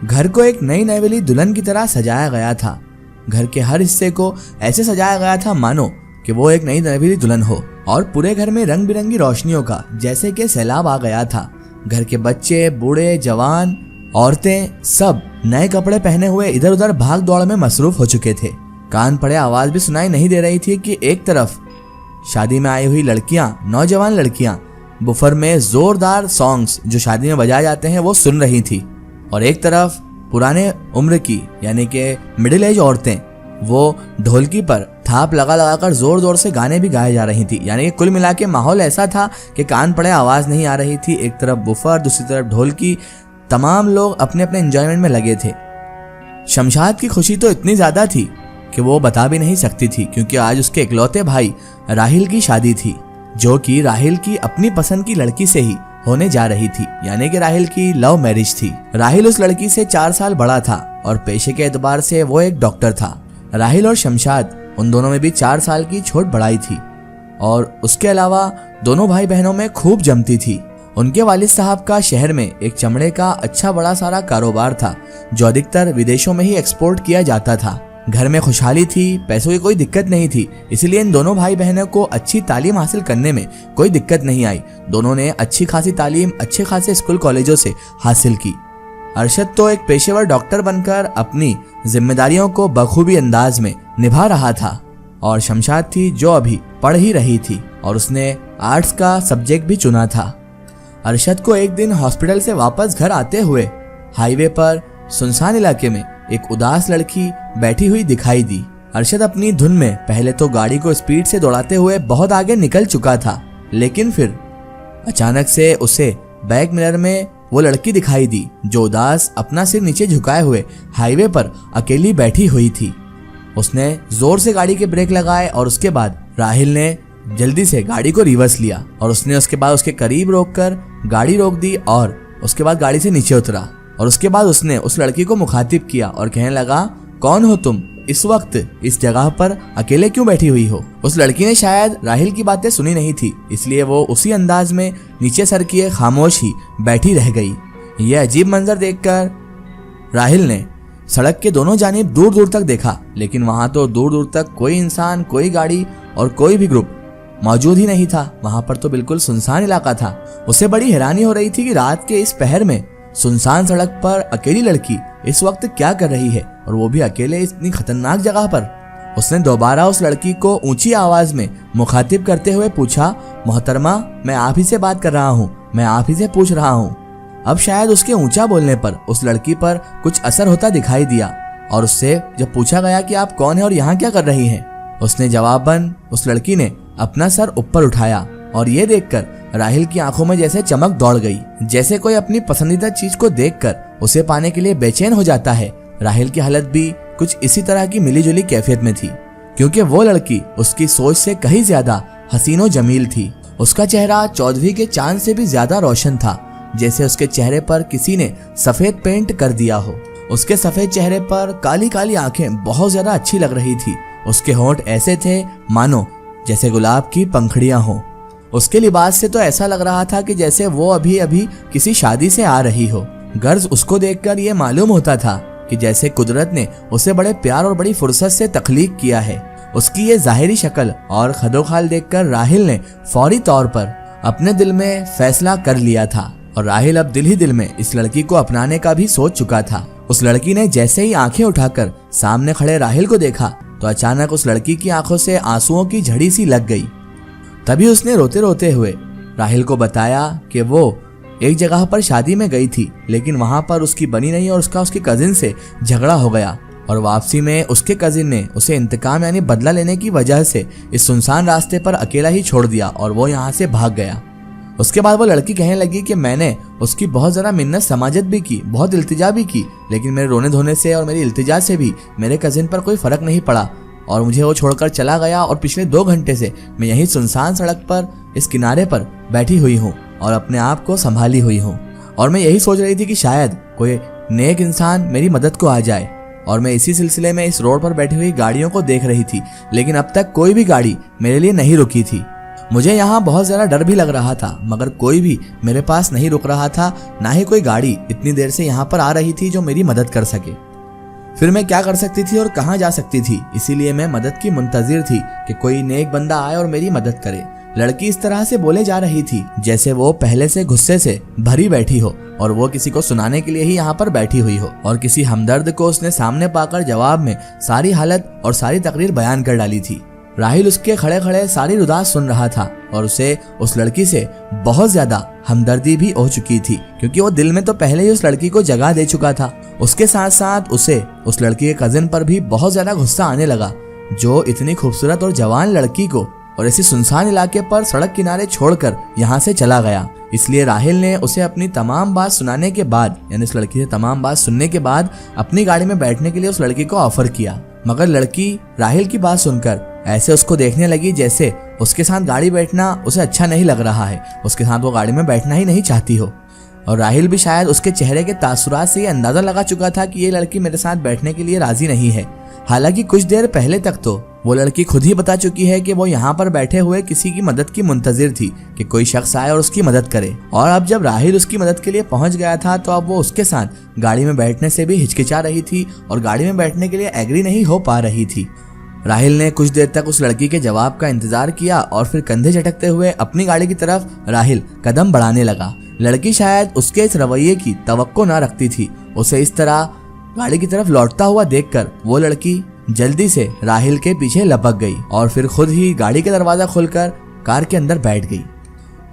घर को एक नई नवेली दुल्हन की तरह सजाया गया था। घर के हर हिस्से को ऐसे सजाया गया था मानो कि वो एक नई नवेली दुल्हन हो, और पूरे घर में रंग बिरंगी रोशनियों का जैसे कि सैलाब आ गया था। घर के बच्चे, बूढ़े, जवान, औरतें सब नए कपड़े पहने हुए इधर उधर भाग दौड़ में मसरूफ हो चुके थे। कान पड़े आवाज भी सुनाई नहीं दे रही थी कि एक तरफ शादी में आई हुई लड़कियां, नौजवान लड़कियां बुफर में जोरदार सॉन्ग्स जो शादी में बजाए जाते हैं वो सुन रही थी, और एक तरफ पुराने उम्र की यानी कि मिडिल एज औरतें वो ढोलकी पर थाप लगा लगा कर जोर जोर से गाने भी गाए जा रही थी। यानी कि कुल मिला के माहौल ऐसा था कि कान पड़े आवाज नहीं आ रही थी। एक तरफ बुफर, दूसरी तरफ ढोलकी, तमाम लोग अपने अपने एंजॉयमेंट में लगे थे। शमशाद की खुशी तो इतनी ज्यादा थी कि वो बता भी नहीं सकती थी, क्योंकि आज उसके इकलौते भाई राहिल की शादी थी, जो कि राहिल की अपनी पसंद की लड़की से ही होने जा रही थी। यानी कि राहिल की लव मैरिज थी। राहिल उस लड़की से 4 साल बड़ा था और पेशे के एतबार से वो एक डॉक्टर था। राहिल और शमशाद उन दोनों में भी 4 साल की छोट बढ़ाई थी, और उसके अलावा दोनों भाई बहनों में खूब जमती थी। उनके वालिद साहब का शहर में एक चमड़े का अच्छा बड़ा सारा कारोबार था, जो अधिकतर विदेशों में ही एक्सपोर्ट किया जाता था। घर में खुशहाली थी, पैसों की कोई दिक्कत नहीं थी, इसलिए इन दोनों भाई बहनों को अच्छी तालीम हासिल करने में कोई दिक्कत नहीं आई। दोनों ने अच्छी खासी तालीम अच्छे खासे स्कूल कॉलेजों से हासिल की। अरशद तो एक पेशेवर डॉक्टर बनकर अपनी जिम्मेदारियों को बखूबी अंदाज में निभा रहा था, और शमशाद थी जो अभी पढ़ ही रही थी और उसने आर्ट्स का सब्जेक्ट भी चुना था। अरशद को एक दिन हॉस्पिटल से वापस घर आते हुए हाईवे पर सुनसान इलाके में एक उदास लड़की बैठी हुई दिखाई दी। अरशद अपनी धुन में पहले तो गाड़ी को स्पीड से दौड़ाते हुए बहुत आगे निकल चुका था, लेकिन फिर अचानक से उसे बैक मिरर में वो लड़की दिखाई दी जो उदास अपना सिर नीचे झुकाए हुए हाईवे पर अकेली बैठी हुई थी। उसने जोर से गाड़ी के ब्रेक लगाए और उसके बाद राहिल ने जल्दी से गाड़ी को रिवर्स लिया, और उसने उसके बाद उसके करीब रोककर गाड़ी रोक दी और उसके बाद गाड़ी से नीचे उतरा, और उसके बाद उसने उस लड़की को मुखातिब किया और कहने लगा, कौन हो तुम? इस वक्त इस जगह पर अकेले क्यों बैठी हुई हो? उस लड़की ने शायद राहिल की बातें सुनी नहीं थी, इसलिए वो उसी अंदाज में नीचे सर किए खामोश ही बैठी रह गई। यह अजीब मंजर देखकर राहिल ने सड़क के दोनों जानिब दूर दूर तक देखा, लेकिन वहां तो दूर दूर तक कोई इंसान, कोई गाड़ी और कोई भी ग्रुप मौजूद ही नहीं था। वहां पर तो बिल्कुल सुनसान इलाका था। उसे बड़ी हैरानी हो रही थी कि रात के इस पहर में सुनसान सड़क पर अकेली लड़की इस वक्त क्या कर रही है, और वो भी अकेले इतनी खतरनाक जगह पर। उसने दोबारा उस लड़की को ऊंची आवाज में मुखातिब करते हुए पूछा, मोहतरमा, मैं आप ही से बात कर रहा हूँ, मैं आप ही से पूछ रहा हूँ। अब शायद उसके ऊंचा बोलने पर उस लड़की पर कुछ असर होता दिखाई दिया, और उससे जब पूछा गया कि आप कौन है और यहाँ क्या कर रही हैं, उसने जवाबन उस लड़की ने अपना सर ऊपर उठाया, और ये देखकर राहिल की आंखों में जैसे चमक दौड़ गई, जैसे कोई अपनी पसंदीदा चीज को देखकर उसे पाने के लिए बेचैन हो जाता है। राहिल की हालत भी कुछ इसी तरह की मिलीजुली कैफियत में थी, क्योंकि वो लड़की उसकी सोच से कहीं ज्यादा हसीनो जमील थी। उसका चेहरा चौदहवीं के चांद से भी ज्यादा रोशन था, जैसे उसके चेहरे पर किसी ने सफेद पेंट कर दिया हो। उसके सफेद चेहरे पर काली काली आंखें बहुत ज्यादा अच्छी लग रही थी। उसके होंठ ऐसे थे मानो जैसे गुलाब की पंखड़ियां हों। उसके लिबास से तो ऐसा लग रहा था कि जैसे वो अभी अभी किसी शादी से आ रही हो। गर्ज उसको देखकर ये मालूम होता था कि जैसे कुदरत ने उसे बड़े प्यार और बड़ी फुर्सत से तख्लीक किया है। उसकी ये जाहिरी शक्ल और खदोखाल देखकर राहिल ने फौरी तौर पर अपने दिल में फैसला कर लिया था, और राहिल अब दिल ही दिल में इस लड़की को अपनाने का भी सोच चुका था। उस लड़की ने जैसे ही आंखें उठाकर सामने खड़े राहिल को देखा तो अचानक उस लड़की की आंखों से आंसुओं की झड़ी सी लग गई। तभी उसने रोते रोते हुए राहिल को बताया कि वो एक जगह पर शादी में गई थी, लेकिन वहां पर उसकी बनी नहीं और उसके कजिन से झगड़ा हो गया, और वापसी में उसके कजिन ने उसे इंतकाम यानी बदला लेने की वजह से इस सुनसान रास्ते पर अकेला ही छोड़ दिया और वो यहाँ से भाग गया। उसके बाद वो लड़की कहने लगी कि मैंने उसकी बहुत ज़्यादा मिन्नत समाजत भी की, बहुत इल्तिजा भी की, लेकिन मेरे रोने धोने से और मेरी इल्तिजा से भी मेरे कजिन पर कोई फर्क नहीं पड़ा, और मुझे वो छोड़कर चला गया। और पिछले 2 घंटे से मैं यही सुनसान सड़क पर इस किनारे पर बैठी हुई हूँ और अपने आप को संभाली हुई हूँ, और मैं यही सोच रही थी कि शायद कोई नेक इंसान मेरी मदद को आ जाए। और मैं इसी सिलसिले में इस रोड पर बैठी हुई गाड़ियों को देख रही थी, लेकिन अब तक कोई भी गाड़ी मेरे लिए नहीं रुकी थी। मुझे यहाँ बहुत ज़्यादा डर भी लग रहा था, मगर कोई भी मेरे पास नहीं रुक रहा था, ना ही कोई गाड़ी इतनी देर से यहाँ पर आ रही थी जो मेरी मदद कर सके। फिर मैं क्या कर सकती थी और कहाँ जा सकती थी, इसीलिए मैं मदद की मुंतजिर थी कि कोई नेक बंदा आए और मेरी मदद करे। लड़की इस तरह से बोले जा रही थी जैसे वो पहले से गुस्से से भरी बैठी हो और वो किसी को सुनाने के लिए ही यहाँ पर बैठी हुई हो, और किसी हमदर्द को उसने सामने पाकर जवाब में सारी हालत और सारी तकरीर बयान कर डाली थी। राहिल उसके खड़े खड़े सारी रुदास सुन रहा था और उसे उस लड़की से बहुत ज्यादा हमदर्दी भी हो चुकी थी, क्योंकि वो दिल में तो पहले ही उस लड़की को जगह दे चुका था। उसके साथ साथ उसे उस लड़की के कजिन पर भी बहुत ज्यादा गुस्सा आने लगा, जो इतनी खूबसूरत और जवान लड़की को और ऐसी सुनसान इलाके पर सड़क किनारे छोड़कर यहाँ से चला गया। इसलिए राहिल ने उसे अपनी तमाम बात सुनाने के बाद, यानी उस लड़की से तमाम बात सुनने के बाद, अपनी गाड़ी में बैठने के लिए उस लड़की को ऑफर किया। मगर लड़की राहिल की बात सुनकर ऐसे उसको देखने लगी जैसे उसके साथ गाड़ी बैठना उसे अच्छा नहीं लग रहा है, उसके साथ वो गाड़ी में बैठना ही नहीं चाहती हो। और राहिल भी शायद उसके चेहरे के तासुरात से ये अंदाजा लगा चुका था कि ये लड़की मेरे साथ बैठने के लिए राजी नहीं है। हालांकि कुछ देर पहले तक तो वो लड़की खुद ही बता चुकी है कि वो यहाँ पर बैठे हुए किसी की मदद की मुंतजिर थी कि कोई शख्स आए और उसकी मदद करे। और अब जब राहिल उसकी मदद के लिए पहुंच गया था तो अब वो उसके साथ गाड़ी में बैठने से भी हिचकिचा रही थी और गाड़ी में बैठने के लिए एग्री नहीं हो पा रही थी। राहिल ने कुछ देर तक उस लड़की के जवाब का इंतजार किया और फिर कंधे झटकते हुए अपनी गाड़ी की तरफ राहिल कदम बढ़ाने लगा। लड़की शायद उसके इस रवैये की तवक्को ना रखती थी। उसे इस तरह गाड़ी की तरफ लौटता हुआ देखकर वो लड़की जल्दी से राहिल के पीछे लपक गई और फिर खुद ही गाड़ी का दरवाजा खोलकर कार के अंदर बैठ गई।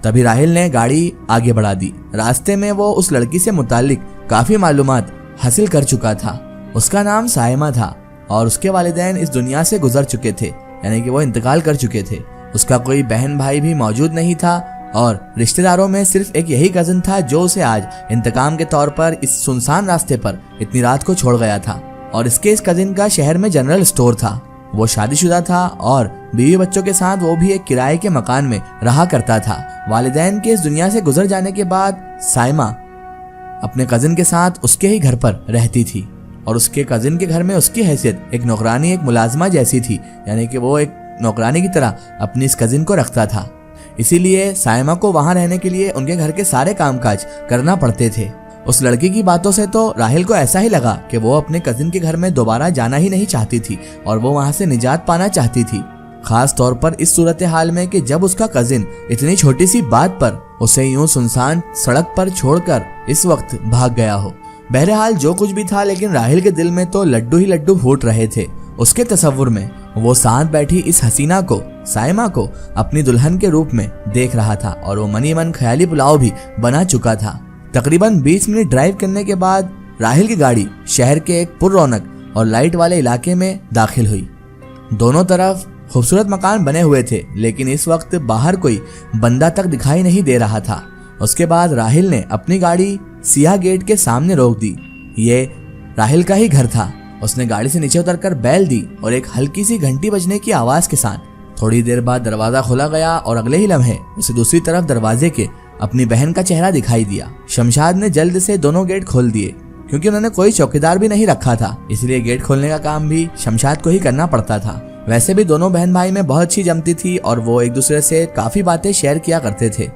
तभी राहिल ने गाड़ी आगे बढ़ा दी। रास्ते में वो उस लड़की से मुतालिक काफी मालूमात हासिल कर चुका था। उसका नाम साइमा था और उसके वालिदैन इस दुनिया से गुजर चुके थे, यानी कि वो इंतकाल कर चुके थे। उसका कोई बहन भाई भी मौजूद नहीं था और रिश्तेदारों में सिर्फ एक यही कजिन था जो उसे आज इंतकाम के तौर पर इस सुनसान रास्ते पर इतनी रात को छोड़ गया था। और इसके इस कजिन का शहर में जनरल स्टोर था। वो शादीशुदा था और बीवी बच्चों के साथ वो भी एक किराए के मकान में रहा करता था। वालिदैन के इस दुनिया से गुजर जाने के बाद साइमा अपने कजिन के साथ उसके ही घर पर रहती थी और उसके कजिन के घर में उसकी हैसियत एक नौकरानी, एक मुलाजमा जैसी थी, यानी कि वो एक नौकरानी की तरह अपनी इस कजिन को रखता था। इसीलिए साइमा को वहां रहने के लिए उनके घर के सारे कामकाज करना पड़ते थे। उस लड़की की बातों से तो राहिल को ऐसा ही लगा कि वो अपने कजिन के घर में दोबारा जाना ही नहीं चाहती थी और वो वहां से निजात पाना चाहती थी, खास तौर पर इस सूरत हाल में कि जब उसका कजिन इतनी छोटी सी बात पर उसे यूं सुनसान सड़क पर छोड़कर इस वक्त भाग गया हो। बहरहाल जो कुछ भी था, लेकिन राहिल के दिल में तो लड्डू ही लड्डू फूट रहे थे। उसके तसव्वुर में वो साथ बैठी इस हसीना को, साइमा को, अपनी दुल्हन के रूप में देख रहा था और वो मनी मन ख्याली पुलाव भी बना चुका था। तकरीबन 20 मिनट ड्राइव करने के बाद राहिल की गाड़ी शहर के एक पुररौनक और लाइट वाले इलाके में दाखिल हुई। दोनों तरफ खूबसूरत मकान बने हुए थे, लेकिन इस वक्त बाहर कोई बंदा तक दिखाई नहीं दे रहा था। उसके बाद राहिल ने अपनी गाड़ी सियाह गेट के सामने रोक दी। ये राहिल का ही घर था। उसने गाड़ी से नीचे उतरकर बैल दी और एक हल्की सी घंटी बजने की आवाज के साथ थोड़ी देर बाद दरवाजा खोला गया और अगले ही लम्हे उसे दूसरी तरफ दरवाजे के अपनी बहन का चेहरा दिखाई दिया। शमशाद ने जल्द से दोनों गेट खोल दिए, क्योंकि उन्होंने कोई चौकीदार भी नहीं रखा था, इसलिए गेट खोलने का काम भी शमशाद को ही करना पड़ता था। वैसे भी दोनों बहन भाई में बहुत अच्छी जमती थी और वो एक दूसरे से काफी बातें शेयर किया करते थे।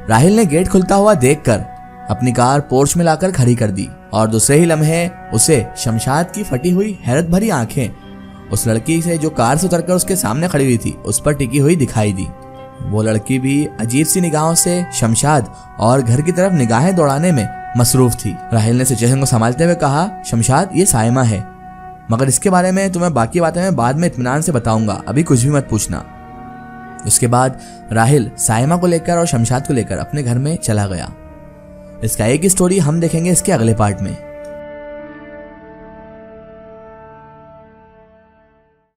राहिल ने गेट खुलता हुआ देखकर अपनी कार पोर्च में लाकर खड़ी कर दी और दूसरे ही लम्हे उसे शमशाद की फटी हुई हैरत भरी आंखें उस लड़की से जो कार से उतरकर उसके सामने खड़ी हुई थी उस पर टिकी हुई दिखाई दी। वो लड़की भी अजीब सी निगाहों से शमशाद और घर की तरफ निगाहें दौड़ाने में मसरूफ थी। राहिल ने सिचुएशन को संभालते हुए कहा, शमशाद ये साइमा है, मगर इसके बारे में तुम्हें बाकी बातें मैं बाद में इत्मीनान से बताऊंगा, अभी कुछ भी मत पूछना। उसके बाद राहिल साइमा को लेकर और शमशाद को लेकर अपने घर में चला गया। इसका एक स्टोरी हम देखेंगे इसके अगले पार्ट में।